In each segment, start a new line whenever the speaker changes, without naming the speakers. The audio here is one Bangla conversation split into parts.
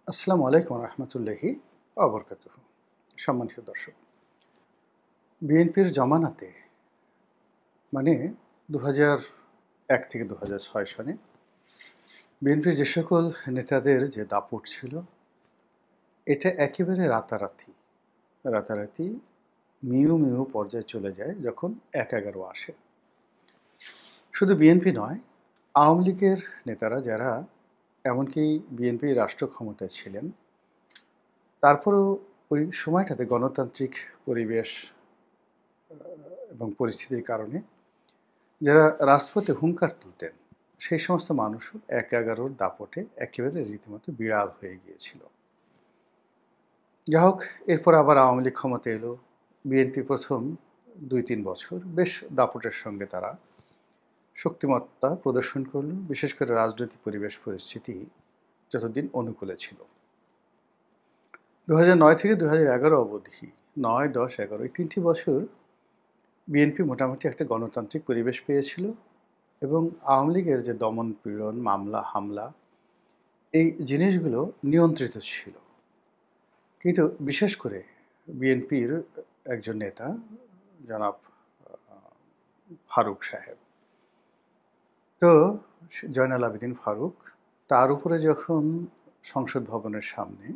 আসসালামু আলাইকুম রহমতুল্লাহি অবরকাতুহু। সম্মানিত দর্শক, বিএনপির জমানাতে মানে ২০০১ থেকে ২০০৬ সনে বিএনপির যে সকল নেতাদের যে দাপট ছিল, এটা একেবারে রাতারাতি মিউ মিউ পর্যায়ে চলে যায় যখন ১/১১ আসে। শুধু বিএনপি নয়, আওয়ামী লীগের নেতারা যারা এমনকি বিএনপি রাষ্ট্র ক্ষমতায় ছিলেন, তারপরেও ওই সময়টাতে গণতান্ত্রিক পরিবেশ এবং পরিস্থিতির কারণে যারা রাজপথে হুঙ্কার তুলতেন, সেই সমস্ত মানুষও ১/১১ দাপটে একেবারে রীতিমতো বিড়াল হয়ে গিয়েছিল। যা হোক, এরপর আবার আওয়ামী লীগ ক্ষমতায় এলো। বিএনপি প্রথম ২-৩ বছর বেশ দাপটের সঙ্গে তারা শক্তিমত্তা প্রদর্শন করল, বিশেষ করে রাজনৈতিক পরিবেশ পরিস্থিতি যতদিন অনুকূলে ছিল। ২০০৯ থেকে ২০১১ অবধি ৯, ১০, ১১ এই ৩টি বছর বিএনপি মোটামুটি একটা গণতান্ত্রিক পরিবেশ পেয়েছিল এবং আওয়ামী লীগের যে দমন-পীড়ন, মামলা-হামলা এই জিনিসগুলো নিয়ন্ত্রিত ছিল। কিন্তু বিশেষ করে বিএনপির একজন নেতা জনাব ফারুক সাহেব, তো জয়নাল আবেদীন ফারুক, তার উপরে যখন সংসদ ভবনের সামনে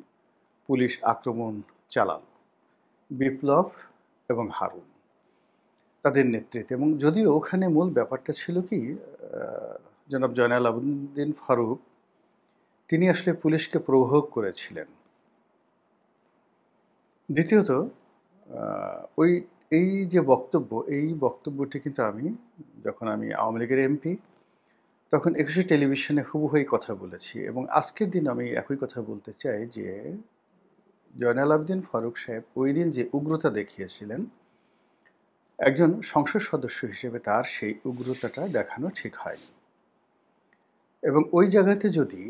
পুলিশ আক্রমণ চালাল, বিপ্লব এবং হারুন তাদের নেতৃত্বে, এবং যদিও ওখানে মূল ব্যাপারটা ছিল কি, জনাব জয়নাল আবেদীন ফারুক তিনি আসলে পুলিশকে প্রভোগ করেছিলেন। দ্বিতীয়ত, ওই এই যে বক্তব্য, এই বক্তব্যটি কিন্তু যখন আমি আওয়ামী লীগের এমপি, তখন একুশে টেলিভিশনে হুবহু এই কথা বলেছি এবং আজকের দিন আমি একই কথা বলতে চাই যে জয়নাল আবেদীন ফারুক সাহেব ওই দিন যে উগ্রতা দেখিয়েছিলেন, একজন সংসদ সদস্য হিসেবে তার সেই উগ্রতাটা দেখানো ঠিক হয়নি। এবং ওই জায়গাতে যদি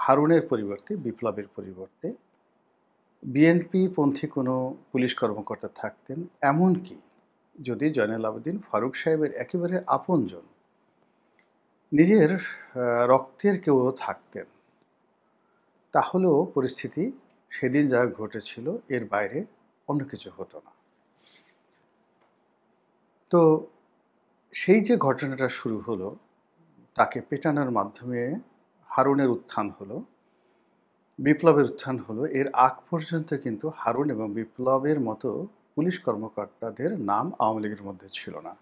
হারুনের পরিবর্তে, বিপ্লবের পরিবর্তে বিএনপি পন্থী কোনো পুলিশ কর্মকর্তা থাকতেন, এমনকি যদি জয়নাল আবেদীন ফারুক সাহেবের একেবারে আপনজন, নিজের রক্তের কেউ থাকতেন, তাহলেও পরিস্থিতি সেদিন যা ঘটেছিল এর বাইরে অন্য কিছু হতো না। তো সেই যে ঘটনাটা শুরু হলো, তাকে পেটানোর মাধ্যমে হারুনের উত্থান হলো, বিপ্লবের উত্থান হলো, এর আগ পর্যন্ত কিন্তু হারুন এবং বিপ্লবের মতো পুলিশ কর্মকর্তাদের নাম আওয়ামী লীগের মধ্যে ছিল না।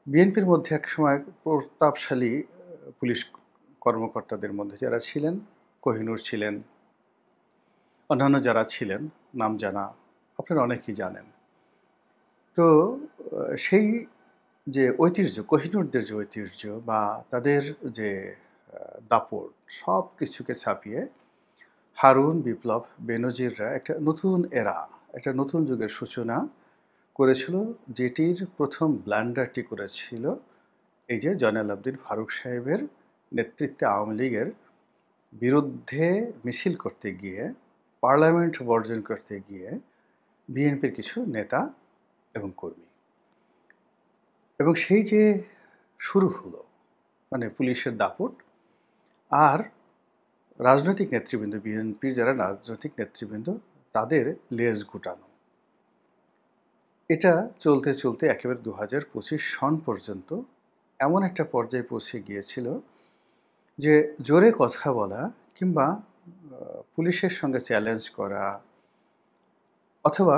বিএনপির মধ্যে একসময় প্রতাপশালী পুলিশ কর্মকর্তাদের মধ্যে যারা ছিলেন, কোহিনুর ছিলেন, অন্যান্য যারা ছিলেন নাম জানা, আপনারা অনেকেই জানেন। তো সেই যে ঐতিহ্য, কোহিনুরদের যে ঐতিহ্য বা তাদের যে দাপট, সব কিছুকে ছাপিয়ে হারুন, বিপ্লব, বেনজিররা একটা নতুন একটা নতুন যুগের সূচনা করেছিল, যেটির প্রথম ব্লান্ডারটি করেছিল এই যে জয়নাল আবেদীন ফারুক সাহেবের নেতৃত্বে আওয়ামী লীগের বিরুদ্ধে মিছিল করতে গিয়ে, পার্লামেন্ট বর্জন করতে গিয়ে বিএনপির কিছু নেতা এবং কর্মী। এবং সেই যে শুরু হলো, মানে পুলিশের দাপট আর রাজনৈতিক নেতৃবৃন্দ, বিএনপির যারা রাজনৈতিক নেতৃবৃন্দ, তাদের লেজ গুটানো, এটা চলতে চলতে একেবারে ২০২৫ সন পর্যন্ত এমন একটা পর্যায়ে পৌঁছে গিয়েছিল যে জোরে কথা বলা কিংবা পুলিশের সঙ্গে চ্যালেঞ্জ করা অথবা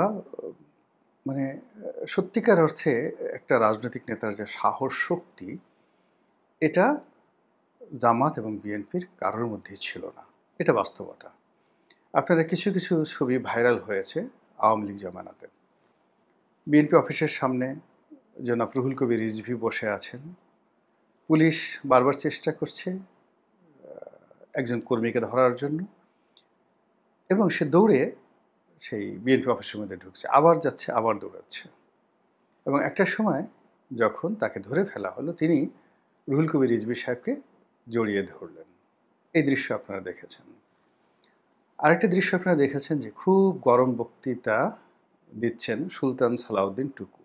মানে সত্যিকার অর্থে একটা রাজনৈতিক নেতার যে সাহস, শক্তি, এটা জামাত এবং বিএনপির কারোর মধ্যেই ছিল না। এটা বাস্তবতা। আপনারা কিছু ছবি ভাইরাল হয়েছে আওয়ামী লীগ জমানাতে। বিএনপি অফিসের সামনে জনাব রুহুল কবির রিজভী বসে আছেন। পুলিশ বারবার চেষ্টা করছে একজন কর্মীকে ধরার জন্য এবং সে দৌড়ে সেই বিএনপি অফিসের মধ্যে ঢুকছে, আবার যাচ্ছে, আবার দৌড়াচ্ছে। এবং একটা সময় যখন তাকে ধরে ফেলা হলো, তিনি রুহুল কবির রিজভী সাহেবকে জড়িয়ে ধরলেন। এই দৃশ্য আপনারা দেখেছেন। আরেকটা দৃশ্য আপনারা দেখেছেন যে খুব গরম বক্তৃতা দিচ্ছেন সুলতান সালাউদ্দিন টুকু,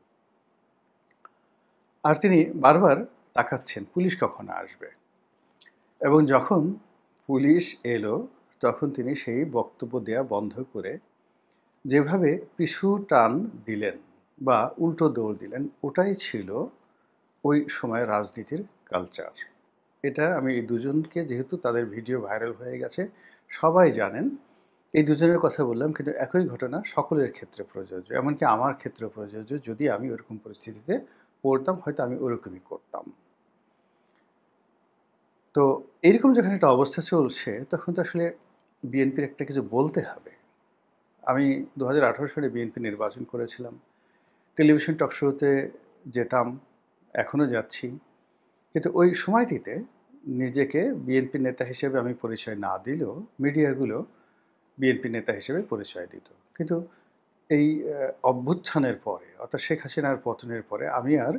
আর তিনি বারবার তাকাচ্ছেন পুলিশ কখন আসবে। এবং যখন পুলিশ এলো তখন তিনি সেই বক্তব্য দেয়া বন্ধ করে যেভাবে পিছু টান দিলেন বা উল্টো দৌড় দিলেন, ওটাই ছিল ওই সময়ের রাজনীতির কালচার। এটা আমি এই দুজনকে, যেহেতু তাদের ভিডিও ভাইরাল হয়ে গেছে, সবাই জানেন। এই দুজনের কথা বললাম, কিন্তু একই ঘটনা সকলের ক্ষেত্রে প্রযোজ্য। এমনকি আমার ক্ষেত্রেও প্রযোজ্য। যদি আমি ওরকম পরিস্থিতিতে পড়তাম, হয়তো আমি ওরকমই করতাম। তো এরকম যখন একটা অবস্থা চলছে, তখন তো আসলে বিএনপির একটা কিছু বলতে হবে। আমি ২০১৮ সালে বিএনপি নির্বাচন করেছিলাম। টেলিভিশন টক শোতে যেতাম, এখনও যাচ্ছি। কিন্তু ওই সময়টিতে নিজেকে বিএনপি নেতা হিসেবে আমি পরিচয় না দিলেও মিডিয়াগুলো বিএনপি নেতা হিসেবে পরিচয় দিত। কিন্তু এই অভ্যুত্থানের পরে, অর্থাৎ শেখ হাসিনার পতনের পরে আমি আর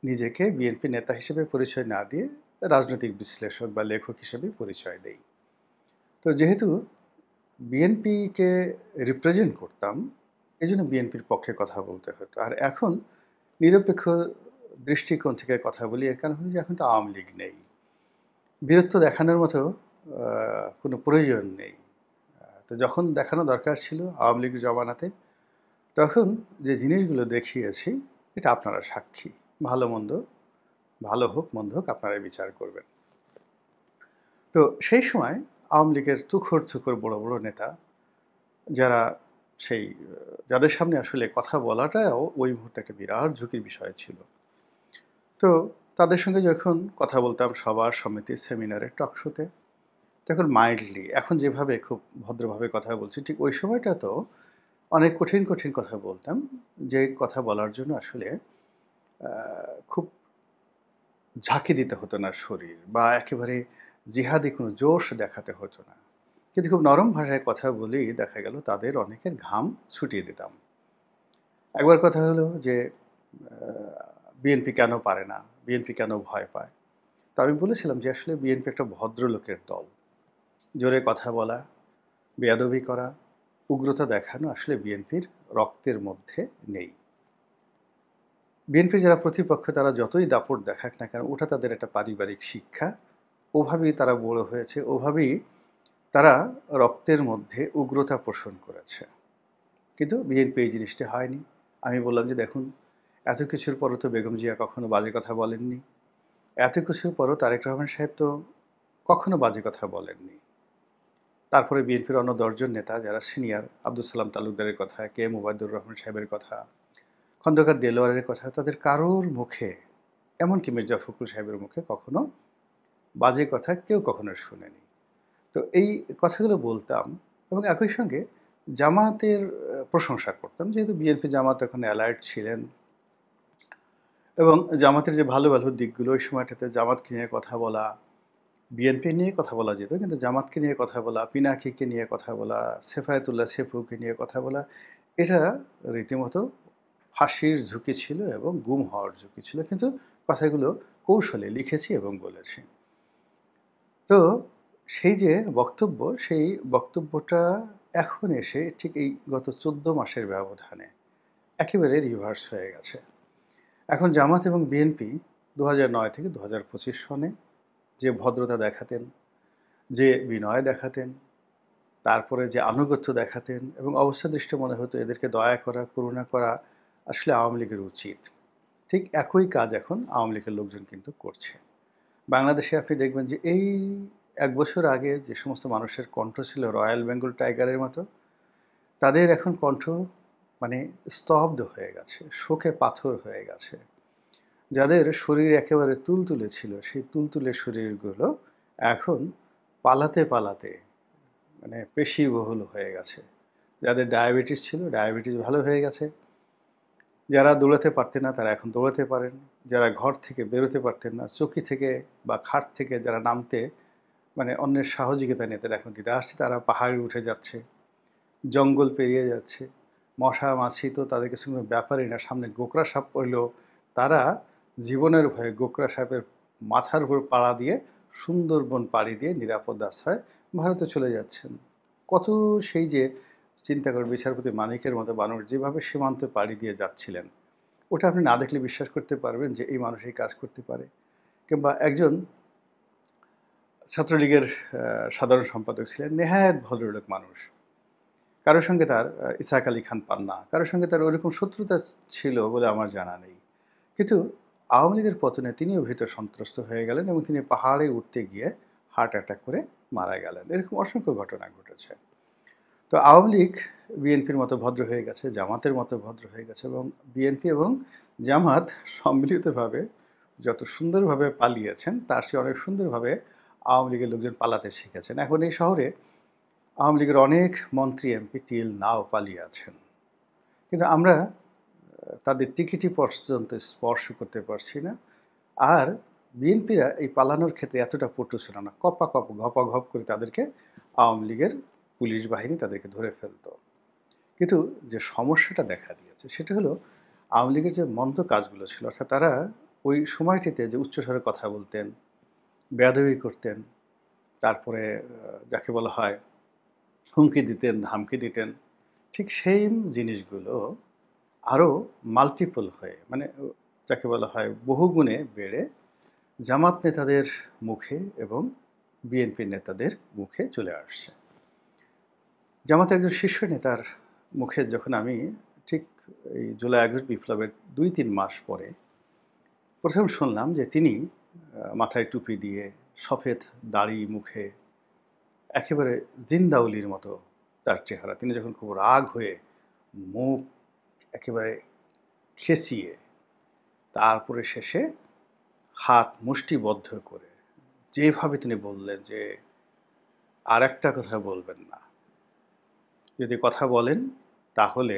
নিজেকে বিএনপি নেতা হিসেবে পরিচয় না দিয়ে রাজনৈতিক বিশ্লেষক বা লেখক হিসেবে পরিচয় দেই। তো যেহেতু বিএনপিকে রিপ্রেজেন্ট করতাম, এজন্য বিএনপির পক্ষে কথা বলতে হতো। আর এখন নিরপেক্ষ দৃষ্টিকোণ থেকে কথা বলি, এর কারণ হলো যে এখন তো আওয়ামী লীগ নেই। বীরত্ব দেখানোর মতো কোনো প্রয়োজন নেই। তো যখন দেখানো দরকার ছিল আওয়ামী লীগ জমানাতে, তখন যে জিনিসগুলো দেখিয়েছি এটা আপনারা সাক্ষী। ভালো মন্দ, ভালো হোক মন্দ হোক, আপনারাই বিচার করবেন। তো সেই সময় আওয়ামী লীগের তুখোড় তুখোড় বড় বড় নেতা, যারা সেই যাদের সামনে আসলে কথা বলাটাও ওই মুহূর্তে একটা বিরাট ঝুঁকির বিষয় ছিল। তো তাদের সঙ্গে যখন কথা বলতাম সবার সমিতি, সেমিনারে, টক শোতে, তখন মাইল্ডলি, এখন যেভাবে খুব ভদ্রভাবে কথা বলছি, ঠিক ওই সময়টা তো অনেক কঠিন কঠিন কথা বলতাম, যে কথা বলার জন্য আসলে খুব ঝাঁকি দিতে হতো না শরীর, বা একেবারে জিহাদি কোনো জোশ দেখাতে হতো না। কিন্তু খুব নরম ভাষায় কথা বলেই দেখা গেল তাদের অনেকের ঘাম ছুটিয়ে দিতাম। একবার কথা হলো যে বিএনপি কেন পারে না, বিএনপি কেন ভয় পায়। তো আমি বলেছিলাম যে আসলে বিএনপি একটা ভদ্রলোকের দল। জোরে কথা বলা, বেয়াদবি করা, উগ্রতা দেখানো আসলে বিএনপির রক্তের মধ্যে নেই। বিএনপির যারা প্রতিপক্ষ, তারা যতই দাপট দেখাক না কেন, ওটা তাদের একটা পারিবারিক শিক্ষা। ওভাবেই তারা বড় হয়েছে, ওভাবেই তারা রক্তের মধ্যে উগ্রতা পোষণ করেছে। কিন্তু বিএনপি এই জিনিসটি হয়নি। আমি বললাম যে দেখুন, এত কিছুর পরও তো বেগম জিয়া কখনো বাজে কথা বলেননি। এত কিছুর পরও তারেক রহমান সাহেব তো কখনো বাজে কথা বলেননি। তারপরে বিএনপির অন্য ১০ জন নেতা যারা সিনিয়র, আব্দুল সালাম তালুকদারের কথা, কে এম ওবায়দুর রহমান সাহেবের কথা, খন্দকার দেলোয়ারের কথা, তাদের কারোর মুখে, এমনকি মির্জা ফখরুল সাহেবের মুখে কখনো বাজে কথা কেউ কখনো শুনেনি। তো এই কথাগুলো বলতাম, এবং একই সঙ্গে জামাতের প্রশংসা করতাম, যেহেতু বিএনপি জামাত এখন অ্যালার্ট ছিলেন, এবং জামাতের যে ভালো ভালো দিকগুলো ওই সময়টাতে জামাতকে নিয়ে কথা বলা, বিএনপি নিয়ে কথা বলা যেত, কিন্তু জামাতকে নিয়ে কথা বলা, পিনাকিকে নিয়ে কথা বলা, সেফায়েতুল্লাহ সেফুকে নিয়ে কথা বলা, এটা রীতিমতো ফাঁসির ঝুঁকি ছিল এবং গুম হওয়ার ঝুঁকি ছিল। কিন্তু কথাগুলো কৌশলে লিখেছি এবং বলেছি। তো সেই যে বক্তব্য, সেই বক্তব্যটা এখন এসে ঠিক এই গত ১৪ মাসের ব্যবধানে একেবারে রিভার্স হয়ে গেছে। এখন জামাত এবং বিএনপি ২০০৯ থেকে ২০২৫ সনে যে ভদ্রতা দেখাতেন, যে বিনয় দেখাতেন, তারপরে যে আনুগত্য দেখাতেন, এবং অবস্থাদৃষ্টে মনে হতো এদেরকে দয়া করা, করুণা করা আসলে আওয়ামী লীগের উচিত, ঠিক একই কাজ এখন আওয়ামী লীগের লোকজন কিন্তু করছে। বাংলাদেশে আপনি দেখবেন যে এই ১ বছর আগে যে সমস্ত মানুষের কণ্ঠ ছিল রয়্যাল বেঙ্গল টাইগারের মতো, তাদের এখন কণ্ঠ মানে স্তব্ধ হয়ে গেছে, শোকে পাথর হয়ে গেছে। যাদের শরীর একেবারে তুলতুলে ছিল, সেই তুলতুলে শরীরগুলো এখন পালাতে পালাতে মানে পেশিবহুল হয়ে গেছে। যাদের ডায়াবেটিস ছিল, ডায়াবেটিস ভালো হয়ে গেছে। যারা দৌড়াতে পারতেন না, তারা এখন দৌড়াতে পারেন। যারা ঘর থেকে বেরোতে পারতেন না, চৌকি থেকে বা খাট থেকে যারা নামতে মানে অন্যের সহযোগিতা নিতে এখন দিতে আসছে, তারা পাহাড়ে উঠে যাচ্ছে, জঙ্গল পেরিয়ে যাচ্ছে। মশা মাছি তো তাদের কাছে কোনো ব্যাপারই না। সামনে গোকরা সাপ পড়লেও তারা জীবনের ভয়ে গোকরা সাপের মাথার উপর পাড়া দিয়ে সুন্দরবন পাড়ি দিয়ে নিরাপদ আশ্রয় ভারতে চলে যাচ্ছেন। কত সেই যে চিন্তা করেন, বিচারপতি মানিকের মতো মানুষ যেভাবে সীমান্তে পাড়ি দিয়ে যাচ্ছিলেন, ওটা আপনি না দেখলে বিশ্বাস করতে পারবেন যে এই মানুষ এই কাজ করতে পারে। কিংবা একজন ছাত্রলীগের সাধারণ সম্পাদক ছিলেন, নেহায়েত ভদ্রলোক মানুষ। কারোর সঙ্গে তার ইসাহাক আলী খান পান্না, কারোর সঙ্গে তার ওইরকম শত্রুতা ছিল বলে আমার জানা নেই। কিন্তু আওয়ামী লীগের পতনে তিনিও ভীত সন্ত্রস্ত হয়ে গেলেন এবং তিনি পাহাড়ে উঠতে গিয়ে হার্ট অ্যাটাক করে মারা গেলেন। এরকম অসংখ্য ঘটনা ঘটেছে। তো আওয়ামী লীগ বিএনপির মতো ভদ্র হয়ে গেছে, জামাতের মতো ভদ্র হয়ে গেছে, এবং বিএনপি এবং জামাত সম্মিলিতভাবে যত সুন্দরভাবে পালিয়েছেন তার চেয়ে অনেক সুন্দরভাবে আওয়ামী লীগের লোকজন পালাতে শিখেছেন। এখন এই শহরে আওয়ামী লীগের অনেক মন্ত্রী এমপি টিল নাও পালিয়ে আছেন, কিন্তু আমরা তাদের টিকিটি পর্যন্ত স্পর্শ করতে পারছি না। আর বিএনপিরা এই পালানোর ক্ষেত্রে এতটা পটু ছিল না, ঘপাঘপ করে তাদেরকে আওয়ামী লীগের পুলিশ বাহিনী তাদেরকে ধরে ফেলত। কিন্তু যে সমস্যাটা দেখা দিয়েছে সেটা হলো আওয়ামী লীগের যে মন্দ কাজগুলো ছিল, অর্থাৎ তারা ওই সময়টিতে যে উচ্চস্বরে কথা বলতেন, বেয়াদবি করতেন, তারপরে যাকে বলা হয় হুমকি দিতেন, ধামকি দিতেন, ঠিক সেই জিনিসগুলো আরও মাল্টিপল হয়ে, মানে যাকে বলা হয় বহুগুণে বেড়ে জামাত নেতাদের মুখে এবং বিএনপি নেতাদের মুখে চলে আসছে। জামাতের একজন শীর্ষ নেতার মুখে যখন আমি ঠিক এই জুলাই আগস্ট বিপ্লবের 2-3 মাস পরে প্রথম শুনলাম যে তিনি মাথায় টুপি দিয়ে সফেদ দাড়ি মুখে একেবারে জিন্দাউলির মতো তার চেহারা, তিনি যখন খুব রাগ হয়ে মুখ একেবারে খেঁচিয়ে তারপরে শেষে হাত মুষ্টিবদ্ধ করে যেভাবে তিনি বললেন যে আর একটা কথা বলবেন না, যদি কথা বলেন তাহলে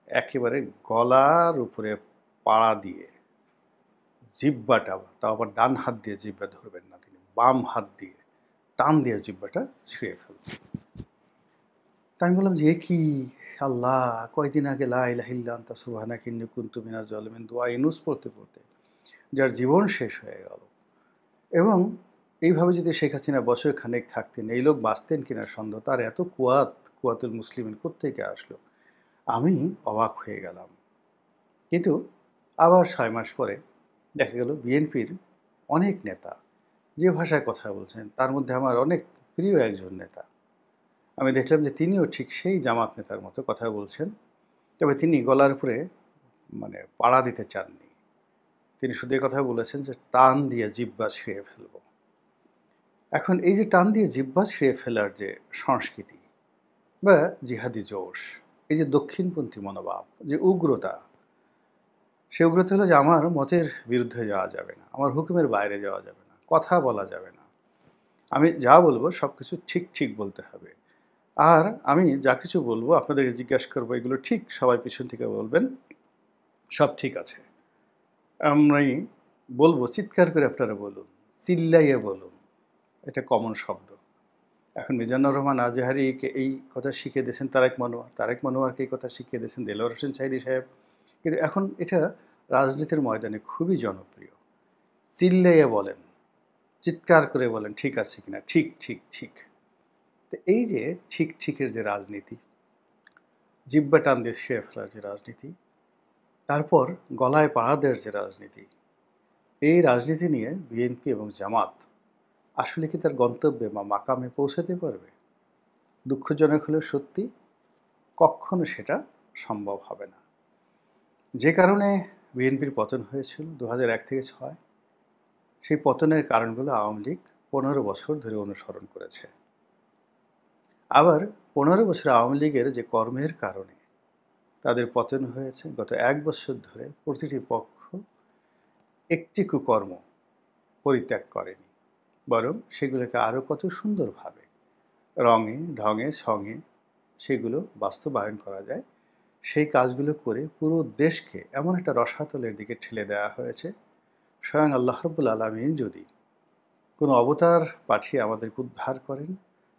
একেবারে গলার উপরে পাড়া দিয়ে জিহ্বাটা, তাও আবার ডান হাত দিয়ে জিহ্বা ধরবেন না, তিনি বাম হাত দিয়ে টান দিয়ে জিহ্বাটা ছুঁয়ে ফেলতেন। তাই আমি বললাম যে এ কি আল্লাহ, কয়দিন আগে লা ইলাহা ইল্লা আনতা সুবহানাকা ইন্নী কুনতু মিনাজ জালিমিন দোয়া ইউনূস পড়তে পড়তে যার জীবন শেষ হয়ে গেল, এবং এইভাবে যদি শেখ হাসিনা বছর খানেক থাকতেন, এই লোক বাঁচতেন কিনা সন্দেহ, তার এত কুয়াতুল মুসলিমিন কোত্থেকে আসলো, আমি অবাক হয়ে গেলাম। কিন্তু আবার 6 মাস পরে দেখা গেল বিএনপির অনেক নেতা যে ভাষায় কথা বলছেন, তার মধ্যে আমার অনেক প্রিয় একজন নেতা, আমি দেখলাম যে তিনিও ঠিক সেই জামাত নেতার মতো কথা বলছেন, তবে তিনি গলার উপরে মানে পাড়া দিতে চাননি। তিনি শুধু এই কথা বলেছেন যে টান দিয়ে জিহ্বা ছিঁড়ে ফেলব। এখন এই যে টান দিয়ে জিহ্বা ছিঁড়ে ফেলার যে সংস্কৃতি বা জিহাদি জোশ, এই যে দক্ষিণপন্থী মনোভাব, যে উগ্রতা, সে উগ্রতা হলো যে আমার মতের বিরুদ্ধে যাওয়া যাবে না, আমার হুকুমের বাইরে যাওয়া যাবে না, কথা বলা যাবে না, আমি যা বলবো সব কিছু ঠিক ঠিক বলতে হবে, আর আমি যা কিছু বলবো আপনাদেরকে জিজ্ঞাসা করবো এগুলো ঠিক, সবাই পিছন থেকে বলবেন সব ঠিক আছে, আমি বলবো চিৎকার করে আপনারা বলুন, চিল্লাইয়ে বলুন, এটা কমন শব্দ। এখন মিজানুর রহমান আজহারিকে এই কথা শিখিয়ে দিয়েছেন তারেক মনোয়ারকে এই কথা শিখিয়ে দিয়েছেন দেলোয়ার হোসেন সাইদি সাহেব, কিন্তু এখন এটা রাজনীতির ময়দানে খুবই জনপ্রিয়। চিল্লাইয়ে বলেন, চিৎকার করে বলেন ঠিক আছে কিনা, ঠিক ঠিক ঠিক। তো এই যে ঠিক ঠিকের যে রাজনীতি, জিহ্বা টান দিয়ে ছিঁড়ে ফেলার যে রাজনীতি, তারপর গলায় পাড়া দেওয়ার যে রাজনীতি, এই রাজনীতি নিয়ে বিএনপি এবং জামাত আসলে কি তার গন্তব্যে বা মাকামে পৌঁছাতে পারবে? দুঃখজনক হলেও সত্যি, কখনো সেটা সম্ভব হবে না। যে কারণে বিএনপির পতন হয়েছিল 2001 থেকে 6, সেই পতনের কারণগুলো আওয়ামী লীগ 15 বছর ধরে অনুসরণ করেছে। আবার 15 বছর আওয়ামী লীগের যে কর্মের কারণে তাদের পতন হয়েছে, গত 1 বছর ধরে প্রতিটি পক্ষ একটি কুকর্ম পরিত্যাগ করেনি, বরং সেগুলোকে আরও কত সুন্দরভাবে রঙে ঢঙে সঙে সেগুলো বাস্তবায়ন করা যায়, সেই কাজগুলো করে পুরো দেশকে এমন একটা রসাতলের দিকে ঠেলে দেওয়া হয়েছে, স্বয়ং আল্লাহ রাব্বুল আলামিন যদি কোনো অবতার পাঠিয়ে আমাদেরকে উদ্ধার করেন,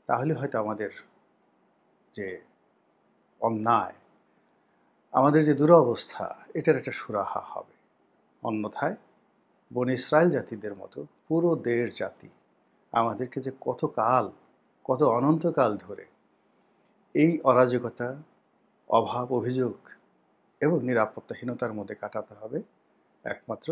তাহলে হয়তো আমাদের যে অন্যায়, আমাদের যে দুরবস্থা, এটার একটা সুরাহা হবে। অন্যথায় বনী ইসরায়েল জাতিদের মতো পুরো দেশ জাতি আমাদেরকে যে কত অনন্তকাল ধরে এই অরাজকতা, অভাব, অভিযোগ এবং নিরাপত্তাহীনতার মধ্যে কাটাতে হবে, একমাত্র